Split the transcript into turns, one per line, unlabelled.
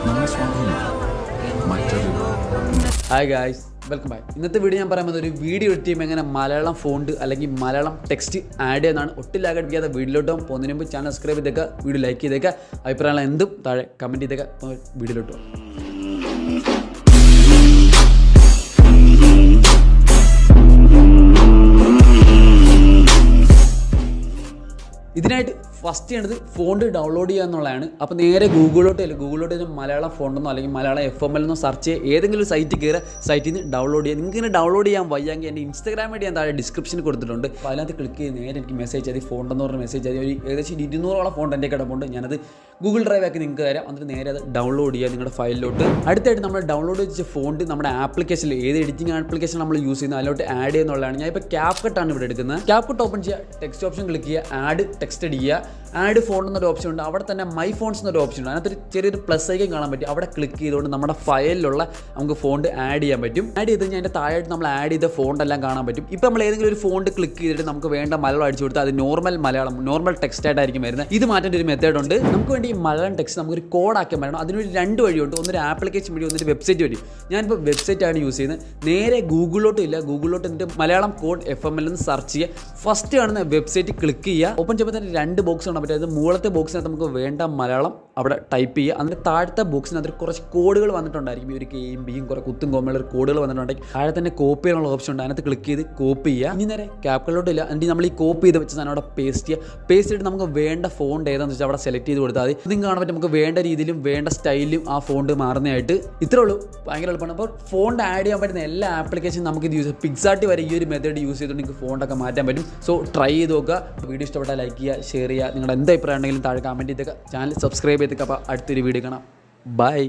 നമ്മൾ സ്വാധീനിക്കും മറ്റൊരു
ഹായ് ഗായ്സ്, വെൽക്കം ബാക്ക്. ഇന്നത്തെ വീഡിയോ ഞാൻ പറയുന്നത് ഒരു വീഡിയോ എഡിറ്റ് ചെയ്യുമ്പോൾ എങ്ങനെ മലയാളം ഫോണ്ട് അല്ലെങ്കിൽ മലയാളം ടെക്സ്റ്റ് ആഡ് ചെയ്യുന്നതാണ്. ഒട്ടും ലാഗടിപ്പിക്കാതെ വീഡിയോയിലോട്ടോ പോകുന്നതിന് മുമ്പ് ചാനൽ സബ്സ്ക്രൈബ് ചെയ്തേക്കുക, വീഡിയോ ലൈക്ക് ചെയ്തേക്കുക, അഭിപ്രായങ്ങൾ എന്തും താഴെ കമൻറ്റ് ചെയ്തേക്കുക. വീഡിയോയിലോട്ടോ ഇതിനായിട്ട് ഫസ്റ്റ് ചെയ്യേണ്ടത് ഫോണ്ട് ഡൗൺലോഡ് ചെയ്യുക എന്നുള്ളതാണ്. അപ്പോൾ നേരെ ഗൂഗിളിലോട്ട് മലയാളം ഫോണ്ടെന്നോ അല്ലെങ്കിൽ മലയാളം FML എന്നോ സെർച്ച് ചെയ്യുക. ഏതെങ്കിലും സൈറ്റിൽ കയറുക, സൈറ്റിൽ നിന്ന് ഡൗൺലോഡ് ചെയ്യുക. നിങ്ങൾക്ക് ഇങ്ങനെ ഡൗൺലോഡ് ചെയ്യാൻ വയ്യെങ്കിൽ എൻ്റെ ഇൻസ്റ്റാഗ്രാം ഐഡി ഞാൻ താഴെ ഡിസ്ക്രിപ്ഷനിൽ കൊടുത്തിട്ടുണ്ട്. അപ്പോൾ അതിനകത്ത് ക്ലിക്ക് ചെയ്ത് നേരെ എനിക്ക് മെസ്സേജ് ചെയ്ത് ഫോണ്ടെന്ന് പറഞ്ഞ മെസ്സേജ് ചെയ്ത് ഒരു ഏകദേശം 200ഓളം ഫോണ്ട് എൻ്റെ കിടപ്പുണ്ട്. ഞാനത് ഗൂഗിൾ ഡ്രൈവ് ആക്കി നിങ്ങൾക്ക് തരാം. എന്നിട്ട് നേരെ അത് ഡൗൺലോഡ് ചെയ്യുക നിങ്ങളുടെ ഫയലിലോട്ട്. അടുത്തായിട്ട് നമ്മൾ ഡൗൺലോഡ് ചെയ്ത ഫോണ്ട് നമ്മുടെ ആപ്ലിക്കേഷനിൽ ഏത് എഡിറ്റിംഗ് ആപ്ലിക്കേഷൻ നമ്മൾ യൂസ് ചെയ്യുന്നത് അതിലോട്ട് ആഡ് ചെയ്യുന്നുള്ളതാണ്. ഞാൻ ഇപ്പോൾ CapCut ആണ് ഇവിടെ എടുക്കുന്നത്. CapCut ഓപ്പൺ ചെയ്യുക, ടെക്സ്റ്റ് ഓപ്ഷൻ ക്ലിക്ക് ചെയ്യുക, ആഡ് ടെക്സ്റ്റ് അടിക്കുക. ആഡ് ഫോണ്ട് എന്നൊരു ഓപ്ഷൻ ഉണ്ട്. അവിടെ തന്നെ മൈ ഫോൺസ് എന്നൊരു ഓപ്ഷൻ ഉണ്ട്. അതിനകത്തൊരു ചെറിയൊരു പ്ലസ് ഐക്കൺ കാണാൻ പറ്റും. അവിടെ ക്ലിക്ക് ചെയ്തുകൊണ്ട് നമ്മുടെ ഫയലിലുള്ള നമുക്ക് ഫോണ്ട് ആഡ് ചെയ്യാൻ പറ്റും. ആഡ് ചെയ്ത് കഴിഞ്ഞാൽ അതിൻ്റെ താഴെയായിട്ട് നമ്മൾ ആഡ് ചെയ്ത ഫോണ്ട് എല്ലാം കാണാൻ പറ്റും. ഇപ്പോൾ നമ്മൾ ഏതെങ്കിലും ഒരു ഫോണ്ട് ക്ലിക്ക് ചെയ്തിട്ട് നമുക്ക് വേണ്ട മലയാളം അടിച്ചു കൊടുത്താൽ അത് നോർമൽ ടെക്സ്റ്റ് ആയിട്ടായിരിക്കും വരുന്നത്. ഇത് മാറ്റേണ്ട ഒരു മെത്തേഡ് ഉണ്ട്. നമുക്ക് വേണ്ടി ഈ മലയാളം ടെക്സ്റ്റ് നമുക്കൊരു കോഡാക്കാൻ പറ്റണം. അതിനൊരു 2 വഴിയുണ്ട്. ഒന്നൊരു ആപ്ലിക്കേഷൻ വഴി, ഒന്നൊരു വെബ്സൈറ്റ് വഴി. ഞാനിപ്പോൾ വെബ്സൈറ്റാണ് യൂസ് ചെയ്യുന്നത്. നേരെ ഗൂഗിളിലോട്ട് എന്നിട്ട് മലയാളം കോഡ് FML എന്ന് സെർച്ച് ചെയ്യുക. ഫസ്റ്റ് കാണുന്ന വെബ്സൈറ്റ് ക്ലിക്ക് ചെയ്യുക. ഓപ്പൺ ചെയ്യുമ്പോൾ തന്നെ 2 ബോക്സ് കാണാൻ പറ്റും. അതായത് മുകളത്തെ ബോക്സിനകത്ത് നമുക്ക് വേണ്ട മലയാളം അവിടെ ടൈപ്പ് ചെയ്യുക. അതിൻ്റെ താഴത്തെ ബോക്സിനകത്ത് കുറച്ച് കോഡുകൾ വന്നിട്ടുണ്ടായിരിക്കും. ഒരു Kയും Bയും കുറേ കുത്തും കോമയുള്ള കോഡുകൾ വന്നിട്ടുണ്ടെങ്കിൽ താഴെ തന്നെ കോപ്പി ചെയ്യാനുള്ള ഓപ്ഷൻ ഉണ്ട്. അതിനകത്ത് ക്ലിക്ക് ചെയ്ത് കോപ്പി ചെയ്യുക. ഇനി നേരെ CapCut എന്നിട്ട് നമ്മൾ ഈ കോപ്പി ചെയ്ത് വെച്ച് അവിടെ പേസ്റ്റ് ചെയ്യുക. പേസ്റ്റ് ചെയ്തിട്ട് നമുക്ക് വേണ്ട ഫോണ്ട് ഏതാണെന്ന് വെച്ചാൽ അവിടെ സെലക്ട് ചെയ്ത് കൊടുത്താൽ മതി. ഇത് കാണാൻ പറ്റും. നമുക്ക് വേണ്ട രീതിയിലും വേണ്ട സ്റ്റൈലിലും ആ ഫോണ്ട് മാറുന്നതായിട്ട്. ഇത്രേ ഉള്ളൂ, ഭയങ്കര എളുപ്പമാണ്. അപ്പോൾ ഫോണ്ട് ആഡ് ചെയ്യാൻ പറ്റുന്ന എല്ലാ ആപ്ലിക്കേഷനും നമുക്ക് ഇത് യൂസ് ചെയ്യാം. പിക്സാർട്ട് വരെ ഈ ഒരു മെത്തേഡ് യൂസ് ചെയ്തുകൊണ്ട് നിങ്ങൾക്ക് ഫോണ്ടൊക്കെ മാറ്റാൻ പറ്റും. സോ ട്രൈ ചെയ്ത് നോക്കുക. വീഡിയോ ഇഷ്ടപ്പെട്ടാൽ ലൈക്ക് ചെയ്യുക, ഷെയർ ചെയ്യുക. നിങ്ങളുടെ എന്താ അഭിപ്രായം ഉണ്ടെങ്കിലും താഴെ കമൻറ്റ് ചെയ്തേക്കുക. ചാനൽ സബ്സ്ക്രൈബ് ചെയ്തേക്കുക. അപ്പോൾ അടുത്തൊരു വീഡിയോ കാണാം. ബൈ.